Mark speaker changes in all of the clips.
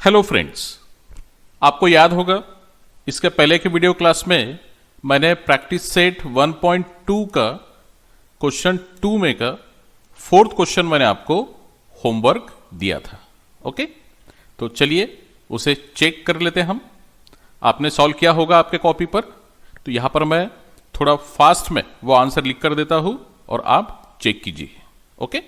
Speaker 1: Hello friends, आपको याद होगा इसके पहले की वीडियो क्लास में मैंने प्रैक्टिस सेट 1.2 का क्वेश्चन 2 में का फोर्थ क्वेश्चन मैंने आपको होमवर्क दिया था। ओके, तो चलिए उसे चेक कर लेते हैं हम। आपने सॉल्व किया होगा आपके कॉपी पर, तो यहां पर मैं थोड़ा फास्ट में वो आंसर लिख कर देता हूं और आप चेक कीजिए। ओके,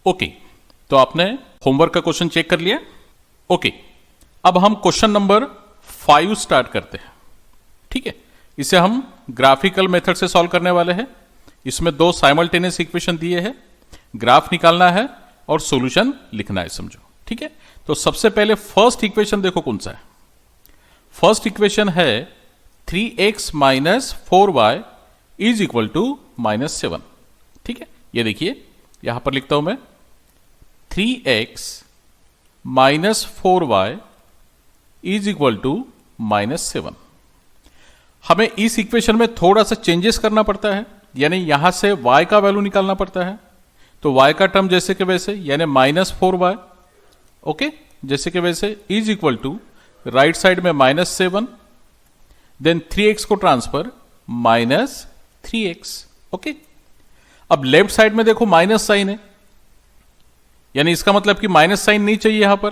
Speaker 1: ओके, तो आपने होमवर्क का क्वेश्चन चेक कर लिया। ओके, अब हम क्वेश्चन नंबर 5 स्टार्ट करते हैं। ठीक है, इसे हम ग्राफिकल मेथड से सॉल्व करने वाले हैं। इसमें दो साइमल्टेनियस इक्वेशन दिए हैं, ग्राफ निकालना है और सॉल्यूशन लिखना है, समझो। ठीक है, तो सबसे पहले फर्स्ट इक्वेशन देखो कौन सा है। फर्स्ट इक्वेशन है 3x minus 4y is equal to -7। ठीक है, ये देखिए यहां पर लिखता हूं मैं 3x minus 4y is equal to -7। हमें इस इक्वेशन में थोड़ा सा चेंजेस करना पड़ता है, यानी यहां से y का वैल्यू निकालना पड़ता है। तो y का टर्म जैसे कि वैसे, यानी -4y, ओके, जैसे कि वैसे is equal to right side में -7, देन 3x को ट्रांसफर -3x। ओके, अब लेफ्ट साइड में देखो माइनस साइन है, यानी इसका मतलब कि माइनस साइन नहीं चाहिए यहां पर,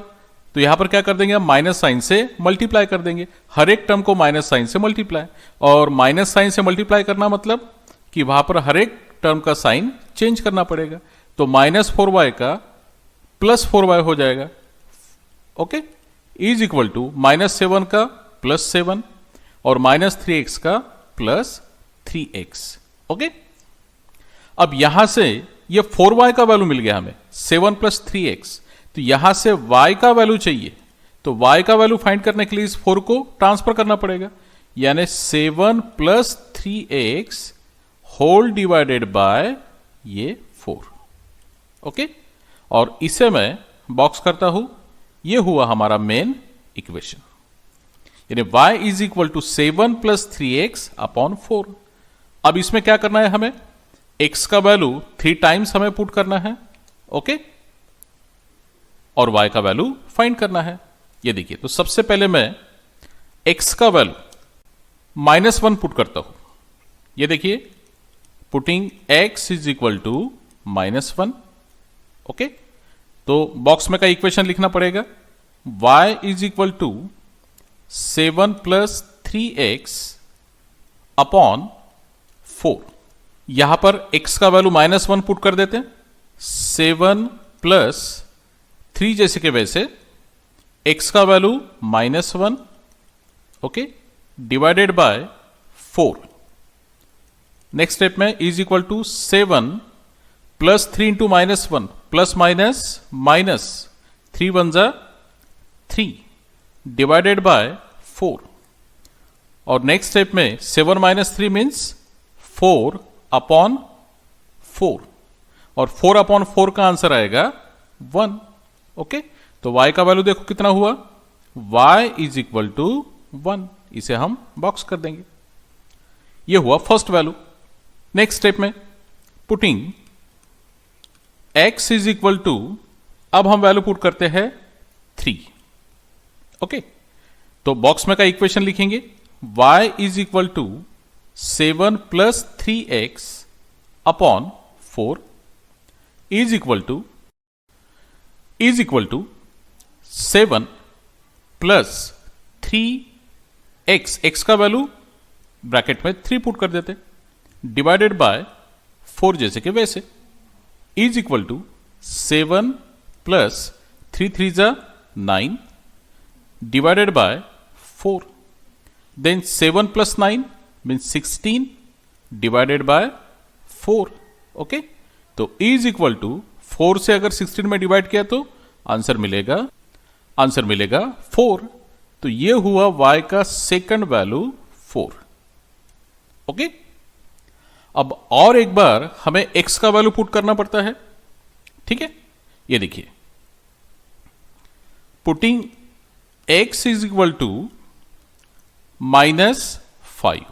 Speaker 1: तो यहां पर क्या कर देंगे हम, माइनस साइन से मल्टीप्लाई कर देंगे। हर एक टर्म को माइनस साइन से मल्टीप्लाई, और माइनस साइन से मल्टीप्लाई करना मतलब कि वहां पर हर एक टर्म का साइन चेंज करना पड़ेगा। तो -4y का +4y हो जाएगा। ओके, इज इक्वल टू -7 का +7 और -3x का +3x। ओके, अब यहां से ये 4y का वैल्यू मिल गया हमें, 7 प्लस 3x। तो यहां से y का वैल्यू चाहिए, तो y का वैल्यू फाइंड करने के लिए इस 4 को ट्रांसफर करना पड़ेगा, यानी 7 plus 3x whole divided by ये 4। ओके, और इसे मैं बॉक्स करता हूं, ये हुआ हमारा मेन इक्वेशन, यानी y is equal to 7 plus 3x upon 4। अब इसमें क्या करना है, हमें x का वैल्यू 3 टाइम्स हमें पुट करना है, ओके, और y का वैल्यू फाइंड करना है। ये देखिए, तो सबसे पहले मैं x का वैल्यू -1 पुट करता हूं। ये देखिए, putting x is equal to -1, okay. तो बॉक्स में का इक्वेशन लिखना पड़ेगा, y is equal to 7 plus 3x upon 4। यहां पर x का वैल्यू -1 पुट कर देते हैं, 7 प्लस 3 जैसे के वैसे x का value -1, okay, divided by 4। Next step में is equal to 7 plus 3 into -1 plus minus 3 1 जा 3 डिवाइडेड बाय 4। और नेक्स्ट स्टेप में 7 माइनस 3 मीन्स 4 अपॉन 4, और 4 अपॉन 4 का आंसर आएगा 1, ओके। तो y का वैल्यू देखो कितना हुआ, y इज इक्वल टू 1, इसे हम बॉक्स कर देंगे। ये हुआ फर्स्ट वैल्यू। नेक्स्ट स्टेप में putting x is equal to, अब हम वैल्यू पुट करते हैं 3, ओके। तो बॉक्स में का इक्वेशन लिखेंगे, y is equal to 7 plus 3x upon 4 is equal to 7 plus 3x, x का वैल्यू ब्रैकेट में 3 पुट कर देते, डिवाइडेड बाय 4 जैसे के वैसे, इज इक्वल टू 7 प्लस 3 3 जा 9 divided by 4। Then 7 plus 9 means 16 divided by 4, okay. तो इज इक्वल टू 4 से अगर 16 में डिवाइड किया तो आंसर मिलेगा 4। तो ये हुआ y का सेकंड वैल्यू 4, ओके। अब और एक बार हमें x का वैल्यू पुट करना पड़ता है, ठीक है। ये देखिए, putting x is equal to -5।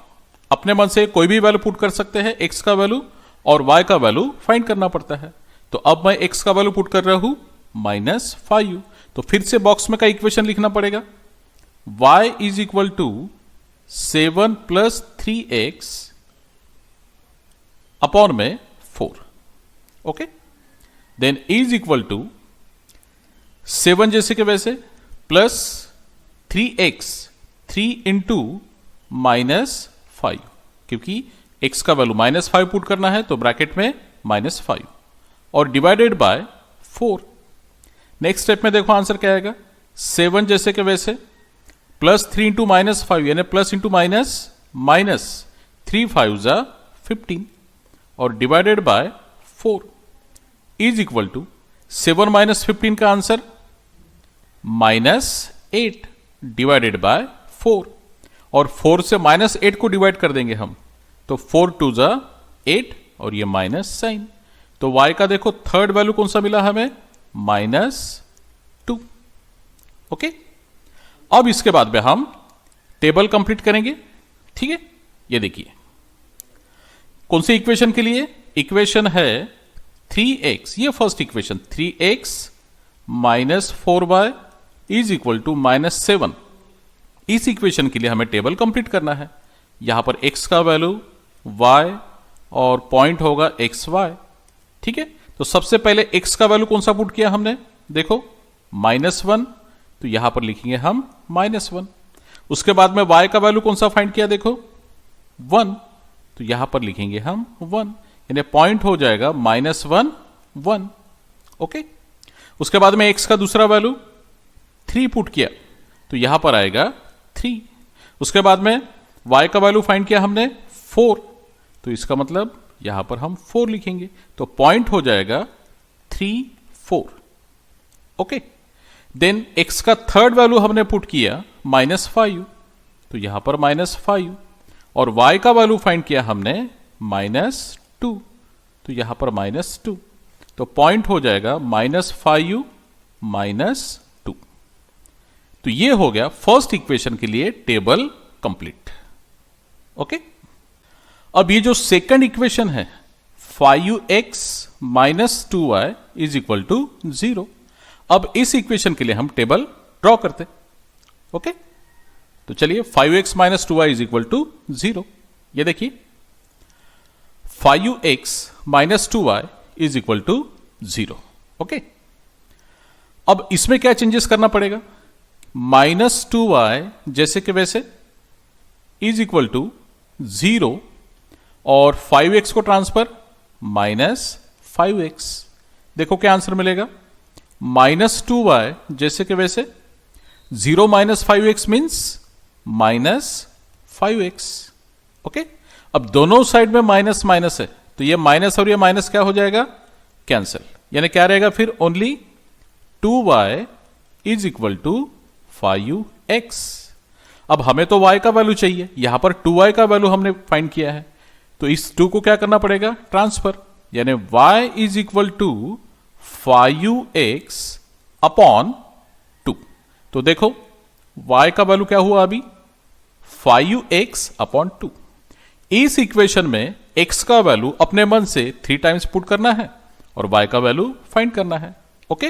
Speaker 1: अपने मन से कोई भी वैल्यू पुट कर सकते हैं x का वैल्यू, और y का वैल्यू फाइंड करना पड़ता है। तो अब मैं x का वैल्यू पुट कर रहा हूं -5। तो फिर से बॉक्स में का इक्वेशन लिखना पड़ेगा, y is equal to 7 plus 3x upon में 4, okay. Then is equal to 7 जैसे के वैसे प्लस 3x 3 इंटू -5, क्योंकि x का वैल्यू -5 पुट करना है तो ब्रैकेट में -5, और डिवाइडेड बाय 4। नेक्स्ट स्टेप में देखो आंसर क्या आएगा, 7 जैसे के वैसे प्लस 3 इंटू -5 यानी प्लस इंटू माइनस 3 5 जा 15, और divided by 4 is equal to 7 minus 15 का आंसर -8 डिवाइडेड बाय 4, और 4 से -8 को डिवाइड कर देंगे हम, तो 4 2 जा 8, और ये माइनस साइन। तो y का देखो थर्ड वैल्यू कौन सा मिला हमें, -2, ओके। अब इसके बाद में हम टेबल कंप्लीट करेंगे, ठीक है। ये देखिए, कौन सी इक्वेशन के लिए, इक्वेशन है 3x, ये first equation 3x minus 4y is equal to -7। इस इक्वेशन के लिए हमें टेबल कंप्लीट करना है। यहां पर x का वैल्यू y और पॉइंट होगा xy, ठीक है। तो सबसे पहले x का वैल्यू कौन सा पुट किया हमने, देखो -1, तो यहां पर लिखेंगे हम -1। उसके बाद में y का वैल्यू कौन सा फाइंड किया, देखो 1, तो यहां पर लिखेंगे हम 1, यानी पॉइंट हो जाएगा -1 1, ओके। उसके बाद में x का दूसरा वैल्यू 3 पुट किया, तो यहां पर आएगा 3। उसके बाद में y का वैल्यू फाइंड किया हमने 4, तो इसका मतलब यहां पर हम 4 लिखेंगे, तो पॉइंट हो जाएगा 3, 4। ओके, देन x का थर्ड वैल्यू हमने पुट किया -5, तो यहां पर -5, और y का वैल्यू फाइंड किया हमने -2, तो यहां पर -2, तो पॉइंट हो जाएगा -5, -2। तो ये हो गया फर्स्ट इक्वेशन के लिए टेबल कंप्लीट। ओके, अब ये जो सेकंड इक्वेशन है 5x - 2y = 0, अब इस इक्वेशन के लिए हम टेबल ड्रॉ करते। ओके, तो चलिए 5x - 2y = 0, ये देखिए 5x - 2y = 0। ओके, अब इसमें क्या चेंजेस करना पड़ेगा? -2y जैसे कि वैसे = 0, और 5x को ट्रांसफर -5x। देखो क्या आंसर मिलेगा, -2y जैसे कि वैसे 0 - 5x मीन्स -5x। ओके, अब दोनों साइड में माइनस माइनस है, तो ये माइनस और ये माइनस क्या हो जाएगा, कैंसिल, यानी क्या रहेगा फिर ओनली 2y = 5x। अब हमें तो y का वैल्यू चाहिए, यहां पर 2y का वैल्यू हमने फाइंड किया है, तो इस 2 को क्या करना पड़ेगा, ट्रांसफर, यानी y = 5x अपॉन 2। तो देखो y का वैल्यू क्या हुआ अभी, 5x अपॉन 2। इस इक्वेशन में x का वैल्यू अपने मन से 3 टाइम्स पुट करना है और y का वैल्यू फाइंड करना है। ओके,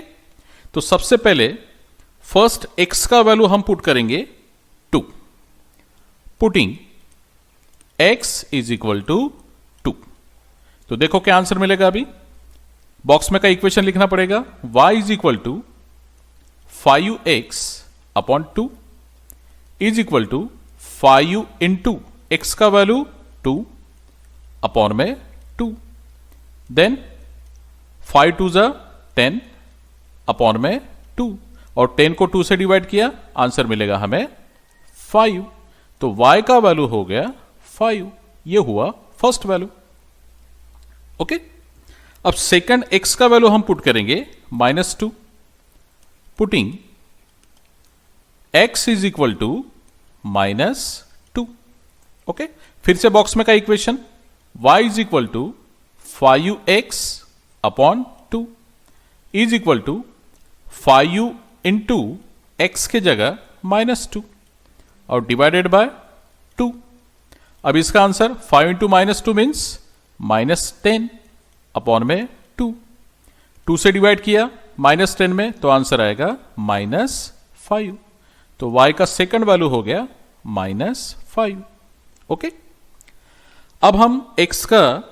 Speaker 1: तो सबसे पहले फर्स्ट x का वैल्यू हम पुट करेंगे 2, पुटिंग x = 2। तो देखो क्या आंसर मिलेगा, अभी बॉक्स में का इक्वेशन लिखना पड़ेगा, y = 5x upon 2 = 5 into x का वैल्यू 2 अपॉन में 2, देन 5 2 = 10 अपॉन में 2, और 10 को 2 से डिवाइड किया, आंसर मिलेगा हमें 5। तो y का वैल्यू हो गया 5, ये हुआ फर्स्ट वैल्यू। ओके, अब सेकंड x का वैल्यू हम पुट करेंगे -2, पुटिंग x = -2। ओके, फिर से बॉक्स में का equation y = 5x upon 2 = 5 into x के जगह -2 और डिवाइडेड बाय 2। अब इसका आंसर 5 इंटू -2 मीन्स -10 अपॉन में 2, 2 से डिवाइड किया -10 में, तो आंसर आएगा -5। तो y का सेकंड वैल्यू हो गया -5। ओके, अब हम x का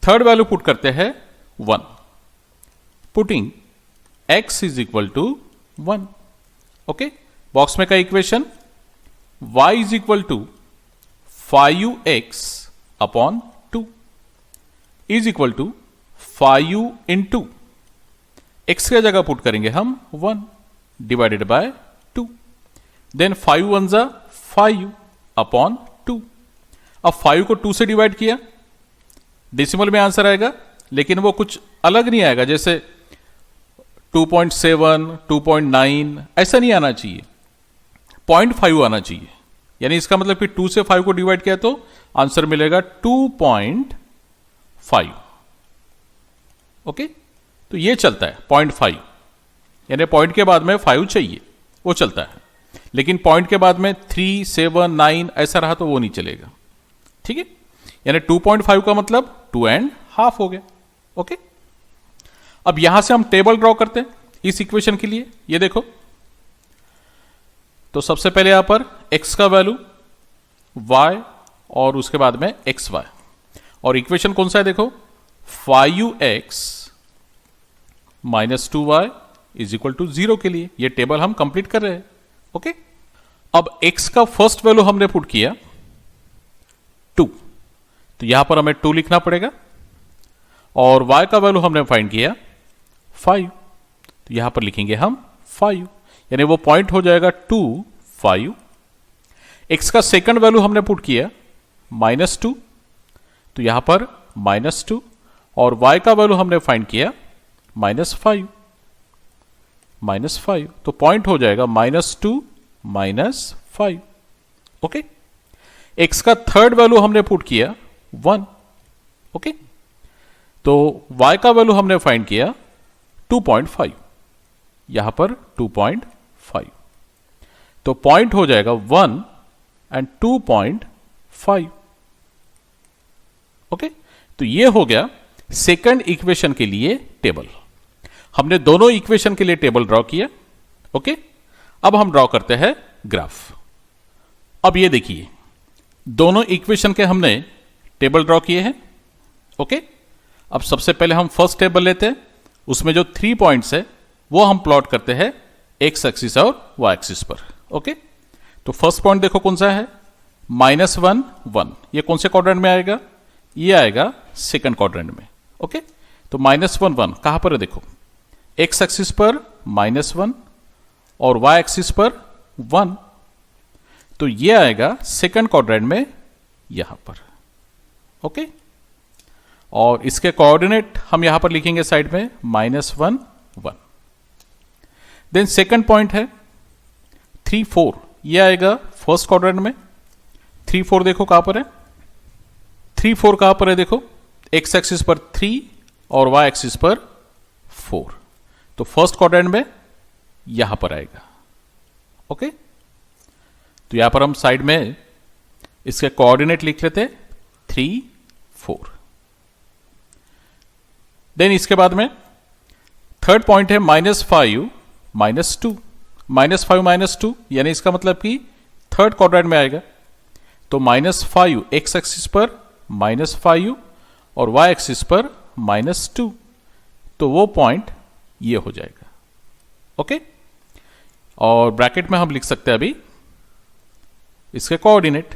Speaker 1: थर्ड वैल्यू पुट करते हैं 1, पुटिंग x = 1। ओके, बॉक्स में का equation y = 5x upon 2 = 5 into x के जगह पुट करेंगे हम 1 डिवाइडेड बाय 2, देन 5 1 = 5 अपॉन 2। अब 5 को 2 से डिवाइड किया, डेसिमल में आंसर आएगा, लेकिन वो कुछ अलग नहीं आएगा, जैसे 2.7 2.9 ऐसा नहीं आना चाहिए, 0.5 आना चाहिए, यानी इसका मतलब कि 2 से 5 को डिवाइड किया तो आंसर मिलेगा 2.5। ओके, तो ये चलता है 0.5, यानी पॉइंट के बाद में 5 चाहिए, वो चलता है, लेकिन पॉइंट के बाद में 3 7 9 ऐसा रहा तो वो नहीं चलेगा। ठीक है, यानी 2.5 का मतलब 2.5 हो गया। ओके, अब यहां से हम टेबल ड्रॉ करते हैं इस इक्वेशन के लिए। ये देखो, तो सबसे पहले यहां पर x का वैल्यू, y और उसके बाद में xy, और इक्वेशन कौन सा है देखो, 5x - 2y = 0 के लिए ये टेबल हम कंप्लीट कर रहे हैं। ओके, अब x का फर्स्ट वैल्यू हमने पुट किया 2, तो यहां पर हमें 2 लिखना पड़ेगा, और y का वैल्यू हमने फाइंड किया 5, तो यहां पर लिखेंगे हम 5, यानी वो पॉइंट हो जाएगा 2 5। x का सेकंड वैल्यू हमने पुट किया -2, तो यहां पर -2 और y का वैल्यू हमने फाइंड किया -5, तो पॉइंट हो जाएगा -2 -5। ओके, x का थर्ड वैल्यू हमने पुट किया 1। ओके, तो y का वैल्यू हमने फाइंड किया 2.5, यहां पर 2.5, तो पॉइंट हो जाएगा 1 एंड 2.5। ओके, तो ये हो गया सेकंड इक्वेशन के लिए टेबल। हमने दोनों इक्वेशन के लिए टेबल ड्रॉ किया। ओके, अब हम ड्रॉ करते हैं ग्राफ। अब ये देखिए, दोनों इक्वेशन के हमने टेबल ड्रॉ किए हैं। ओके, अब सबसे पहले हम फर्स्ट टेबल लेते हैं, उसमें जो 3 पॉइंट्स है वो हम प्लॉट करते हैं एक्स एक्सिस और वाई एक्सिस पर। ओके, तो फर्स्ट पॉइंट देखो कौन सा है, -1 1, ये कौन से क्वाड्रेंट में आएगा, ये आएगा सेकंड क्वाड्रेंट में। ओके, तो -1 1 कहां पर है, देखो एक्स एक्सिस पर -1 और वाई एक्सिस पर 1, तो ये आएगा सेकंड क्वाड्रेंट में यहां पर। ओके, और इसके कोऑर्डिनेट हम यहां पर लिखेंगे साइड में -1 1। देन सेकंड पॉइंट है 3 4, ये आएगा फर्स्ट क्वाड्रेंट में। 3 4 देखो कहां पर है, 3 4 कहां पर है, देखो एक्स एक्सिस पर 3 और वाई एक्सिस पर 4, तो फर्स्ट क्वाड्रेंट में यहां पर आएगा। ओके, तो यहां पर हम साइड में इसके कोऑर्डिनेट लिख लेते हैं 3 4। देन इसके बाद में थर्ड पॉइंट है -5 -2, -5 -2, यानी इसका मतलब कि थर्ड क्वाड्रेंट में आएगा, तो -5 एक्स एक्सिस पर -5 और वाई एक्सिस पर -2, तो वो पॉइंट ये हो जाएगा। ओके, और ब्रैकेट में हम लिख सकते हैं अभी इसके कोऑर्डिनेट,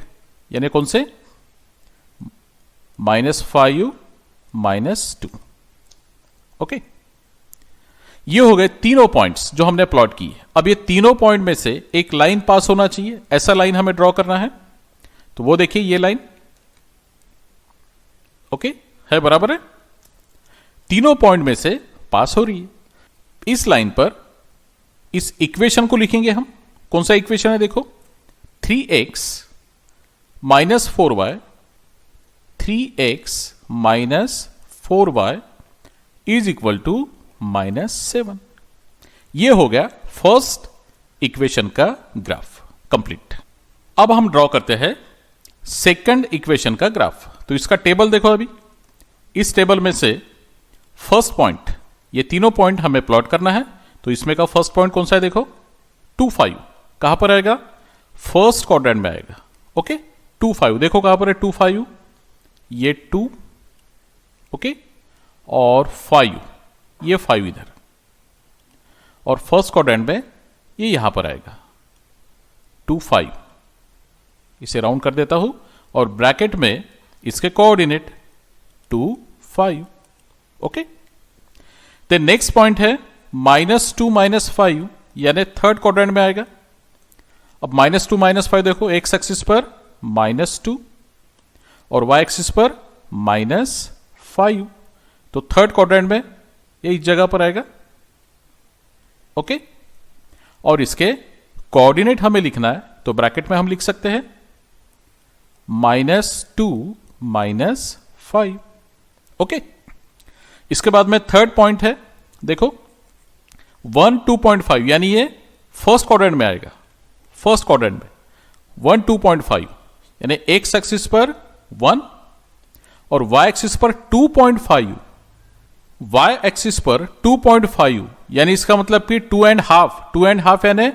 Speaker 1: यानी कौन से, -5 -2। ओके, ये हो गए तीनों पॉइंट्स जो हमने प्लॉट किए। अब ये तीनों पॉइंट में से एक लाइन पास होना चाहिए, ऐसा लाइन हमें ड्रॉ करना है, तो वो देखिए ये लाइन। ओके, है बराबर है, तीनों पॉइंट में से पास हो रही है। इस लाइन पर इस इक्वेशन को लिखेंगे हम, कौन सा इक्वेशन है, देखो 3x - 4y, 3x - 4y is equal to -7। ये हो गया फर्स्ट इक्वेशन का ग्राफ कंप्लीट। अब हम ड्रॉ करते हैं सेकंड इक्वेशन का ग्राफ। तो इसका टेबल देखो, अभी इस टेबल में से फर्स्ट पॉइंट, ये तीनों पॉइंट हमें प्लॉट करना है, तो इसमें का फर्स्ट पॉइंट कौन सा है, देखो 2 5, कहां पर आएगा, फर्स्ट क्वाड्रेंट में आएगा। ओके, 2 5 देखो कहां पर है, 2 5, ये 2, ओके, और 5, ये 5 इधर, और फर्स्ट क्वाड्रेंट में ये यहां पर आएगा 2 5, इसे राउंड कर देता हूं, और ब्रैकेट में इसके कोऑर्डिनेट 2 5। ओके, तो नेक्स्ट पॉइंट है -2 -5, यानी थर्ड क्वाड्रेंट में आएगा। अब -2 -5 देखो, एक्स एक्सिस पर -2 और वाई एक्सिस पर -5, तो थर्ड क्वाड्रेंट में ये इस जगह पर आएगा। ओके, और इसके कोऑर्डिनेट हमें लिखना है, तो ब्रैकेट में हम लिख सकते हैं -2 -5। ओके, इसके बाद में थर्ड पॉइंट है, देखो 1 2.5, यानी ये फर्स्ट क्वाड्रेंट में आएगा। फर्स्ट क्वाड्रेंट में 1 2.5, यानी एक्स एक्सिस पर 1 और वाई एक्सिस पर 2.5, वाई एक्सिस पर 2.5, यानी इसका मतलब कि 2.5 यानी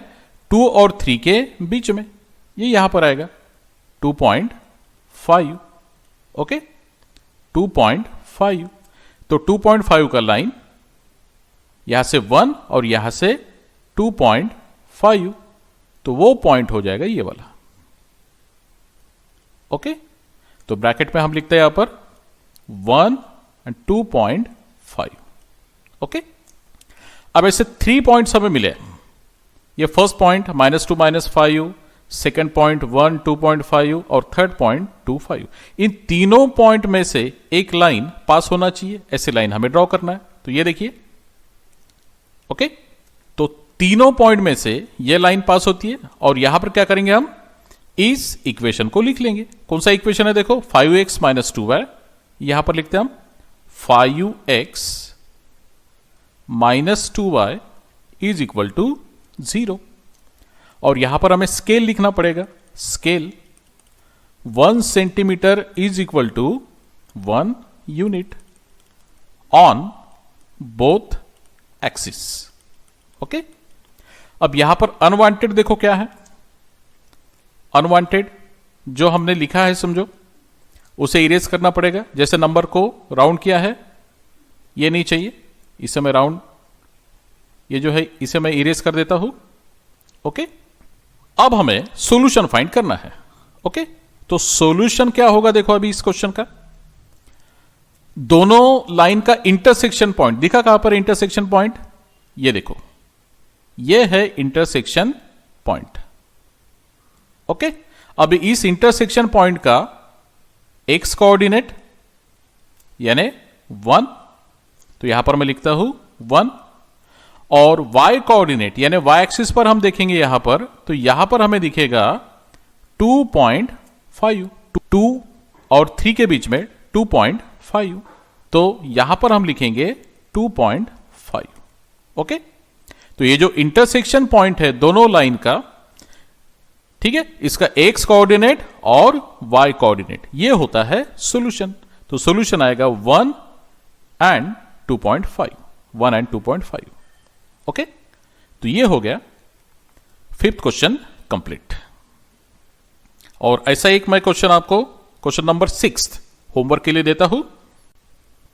Speaker 1: 2 और 3 के बीच में, ये यहां पर आएगा 2.5। ओके, 2.5, तो 2.5 का लाइन यहां से 1 और यहां से 2.5, तो वो पॉइंट हो जाएगा ये वाला। ओके, तो ब्रैकेट में हम लिखते हैं यहां पर 1 और 2.5। ओके, अब ऐसे 3 पॉइंट्स हमें मिले। ये फर्स्ट पॉइंट -2 -5, सेकेंड पॉइंट 1, 2.5 और थर्ड पॉइंट 2.5। इन तीनों पॉइंट में से एक लाइन पास होना चाहिए, ऐसे लाइन हमें ड्रॉ करना है। तो ये देखिए, ओके, तो तीनों पॉइंट में से ये लाइन पास होती है और यहां पर क्या करेंगे, हम इस इक्वेशन को लिख लेंगे। कौन सा इक्वेशन है, देखो 5x - 2y, यहां पर लिखते हैं हम 5x - 2y is equal to 0। और यहां पर हमें स्केल लिखना पड़ेगा। Scale 1 centimetre is equal to 1 unit on both axis. Okay, अब यहां पर अनवांटेड देखो क्या है। अनवांटेड जो हमने लिखा है, समझो उसे इरेज करना पड़ेगा। जैसे नंबर को राउंड किया है, ये नहीं चाहिए, इसे मैं राउंड, ये जो है इसे मैं इरेज कर देता हूं। ओके, अब हमें सॉल्यूशन फाइंड करना है। ओके, तो सॉल्यूशन क्या होगा, देखो अभी इस क्वेश्चन का दोनों लाइन का इंटरसेक्शन पॉइंट दिखा। कहां पर इंटरसेक्शन पॉइंट, ये देखो, ये है इंटरसेक्शन पॉइंट। ओके, अब इस इंटरसेक्शन पॉइंट का एक्स कोऑर्डिनेट यानी 1, तो यहां पर मैं लिखता हूं 1, और y कोऑर्डिनेट यानी y एक्सिस पर हम देखेंगे यहां पर, तो यहां पर हमें दिखेगा 2.5, 2 और 3 के बीच में 2.5, तो यहां पर हम लिखेंगे 2.5। ओके, तो ये जो इंटरसेक्शन पॉइंट है दोनों लाइन का, ठीक है, इसका x कोऑर्डिनेट और y कोऑर्डिनेट ये होता है सॉल्यूशन। तो सॉल्यूशन आएगा 1 and 2.5, 1 and 2.5। ओके, तो ये हो गया 5th क्वेश्चन कंप्लीट। और ऐसा एक मैं क्वेश्चन आपको क्वेश्चन नंबर 6 होमवर्क के लिए देता हूं।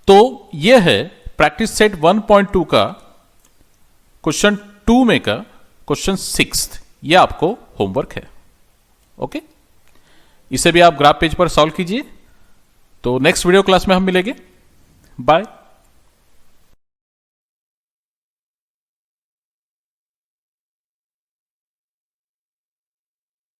Speaker 1: तो यह है प्रैक्टिस सेट 1.2 का क्वेश्चन 2 में का क्वेश्चन 6, यह आपको होमवर्क है। ओके, इसे भी आप ग्राफ पेज पर सॉल्व कीजिए। तो नेक्स्ट वीडियो क्लास में हम मिलेंगे। बाय।